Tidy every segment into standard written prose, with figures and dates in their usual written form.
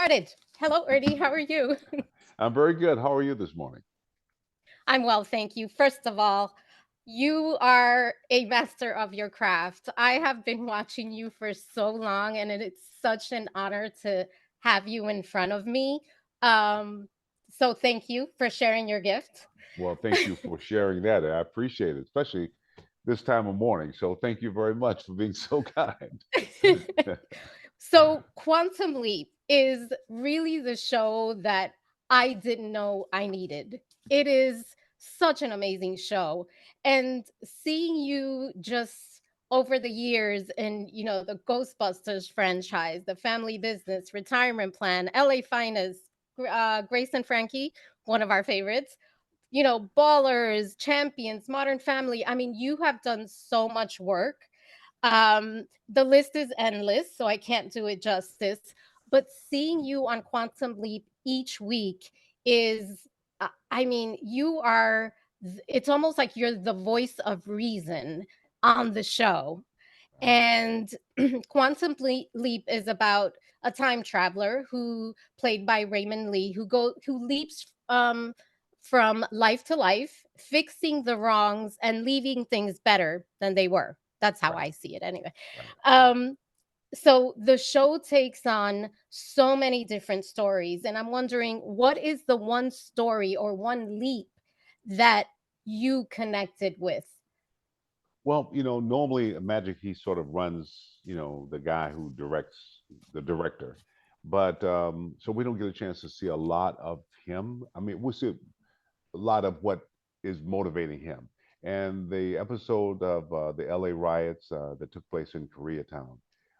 started. Hello, Ernie. How are you? I'm very good. How are you this morning? I'm well, thank you. First of all, you are a master of your craft. I have been watching you for so long, and it's such an honor to have you in front of me. Um, so, thank you for sharing your gift. Well, thank you for sharing that. I appreciate it, especially this time of morning. So thank you very much for being so kind. So, Quantum Leap is really the show that I didn't know I needed. It is such an amazing show. And seeing you just over the years in, the Ghostbusters franchise, the family business, retirement plan, LA Finest, Grace and Frankie, one of our favorites, Ballers, Champions, Modern Family. I mean, you have done so much work. The list is endless, so I can't do it justice. But seeing you on Quantum Leap each week is, I mean, it's almost like you're the voice of reason on the show. And Leap is about a time traveler who played by Raymond Lee who leaps from life to life, fixing the wrongs and leaving things better than they were. That's how Right, I see it anyway. right, right. Um so the show takes on so many different stories, and I'm wondering, what is the one story or one leap that you connected with? Well, normally Magic he sort of runs, the guy who directs the director, but so we don't get a chance to see a lot of him. I mean, we see a lot of what is motivating him. And the episode of the LA riots that took place in Koreatown,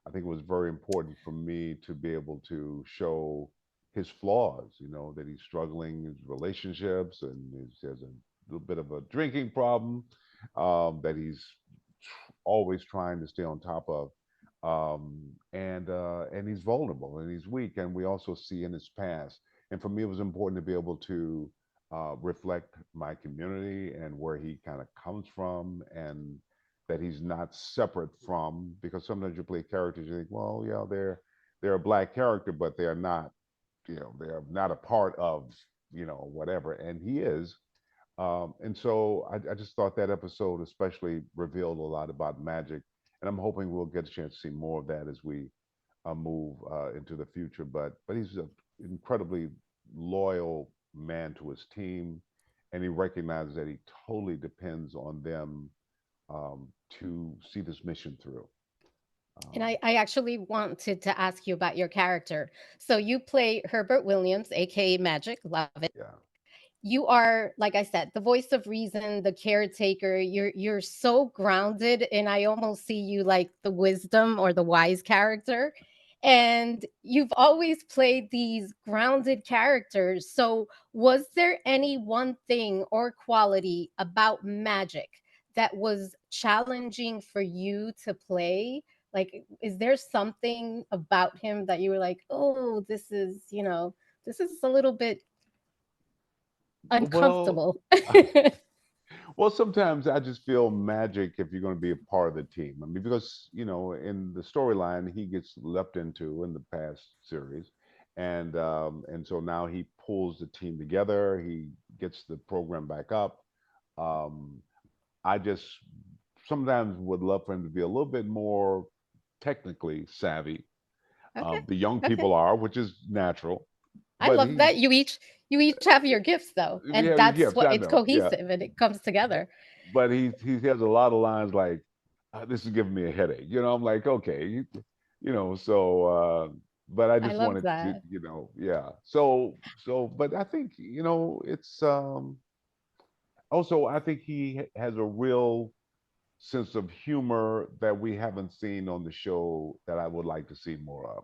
I think it was very important for me to be able to show his flaws, that he's struggling in relationships and he has a little bit of a drinking problem that he's always trying to stay on top of. And he's vulnerable and he's weak. And we also see in his past. And for me, it was important to be able to reflect my community and where he kind of comes from and that he's not separate from because sometimes you play characters you think well yeah they're a black character but they're not they're not a part of whatever and he is and so I just thought that episode especially revealed a lot about Magic and I'm hoping we'll get a chance to see more of that as we move into the future but he's an incredibly loyal man to his team, and he recognizes that he totally depends on them to see this mission through. And Um, I actually wanted to ask you about your character. So you play Herbert Williams, aka Magic. Love it. yeah, You are, like I said, the voice of reason, the caretaker. You're so grounded, and I almost see you like the wisdom or the wise character. And you've always played these grounded characters. So, was there any one thing or quality about Magic that was challenging for you to play? Like, is there something about him that you were like, oh, this is a little bit well, uncomfortable? well, sometimes I just feel Magic if you're going to be a part of the team. I mean, because in the storyline he gets leapt into in the past series, and so now he pulls the team together. He gets the program back up. Um, I just sometimes would love for him to be a little bit more technically savvy. Okay. The young Okay. people are, which is natural, I but love that he's you each have your gifts though. we And have your that's gifts. what I it's know, yeah, cohesive and it comes together. but he has a lot of lines like, "This is giving me a headache." I'm like, okay, so. But I I just love wanted to, that. yeah. But I think it's also I think he has a real sense of humor that we haven't seen on the show that I would like to see more of.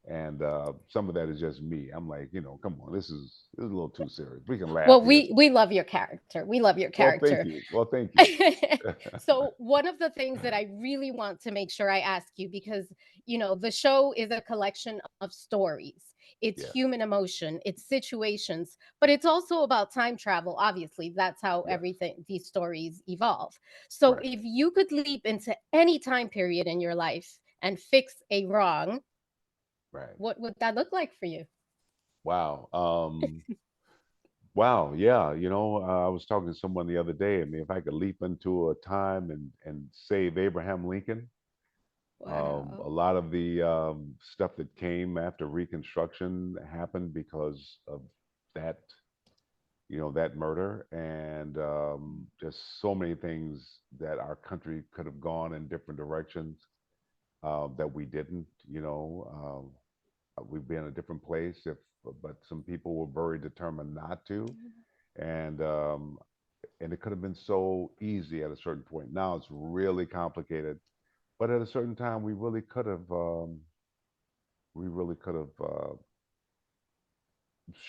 And some of that is just me. I'm like, come on, this is a little too serious. We can laugh Well, here. we love your character. We love your Well, thank character. you. Well, thank you. So one of the things that I really want to make sure I ask you, because the show is a collection of stories, it's Yes, human emotion, it's situations, but it's also about time travel. Obviously, that's how yes, everything, these stories evolve. So right. if you could leap into any time period in your life and fix a wrong, Right. what would that look like for you? Wow. Wow. Yeah. I was talking to someone the other day. I mean, if I could leap into a time and save Abraham Lincoln, a Wow. lot of the stuff that came after Reconstruction happened because of that, that murder, and just so many things that our country could have gone in different directions that we didn't. We'd be in a different place if, but some people were very determined not to, and it could have been so easy at a certain point. Now it's really complicated, but at a certain time, we really could have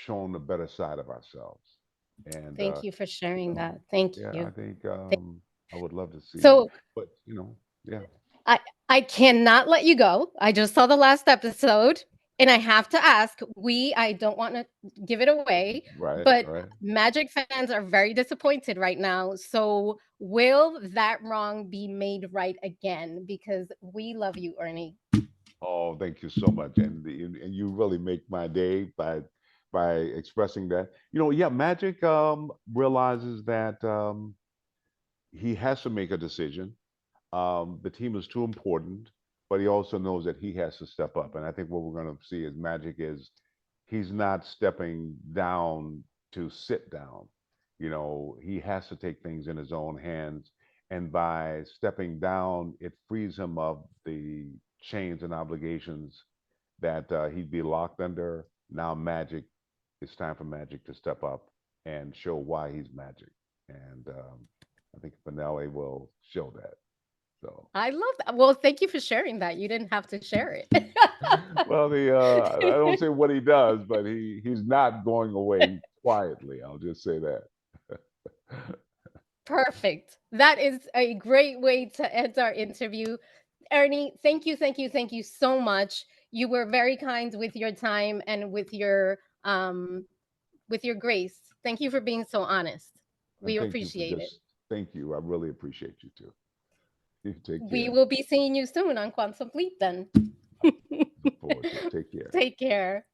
shown the better side of ourselves. And Thank you for sharing that. Thank yeah, you. I think Thank- I would love to see, So but yeah, I I cannot let you go. I just saw the last episode and I have to ask, I don't want to give it away, right, but right. Magic fans are very disappointed right now. So will that wrong be made right again? Because we love you, Ernie. Oh, thank you so much, and you really make my day by expressing that. Yeah, Magic realizes that he has to make a decision. The team is too important, but he also knows that he has to step up. And I think what we're going to see is Magic is he's not stepping down to sit down. He has to take things in his own hands. And by stepping down, it frees him of the chains and obligations that he'd be locked under. Now, it's time for Magic to step up and show why he's Magic. And I think finale will show that. So, I love that. Well, thank you for sharing that. You didn't have to share it. well, I don't say what he does, but he's not going away quietly. I'll just say that. Perfect. That is a great way to end our interview. Ernie, thank you so much. You were very kind with your time and with your grace. Thank you for being so honest. And We appreciate it. thank you. I really appreciate you too. You take We care. will be seeing you soon on Quantum Leap then. Look forward to it. Take care. Take care.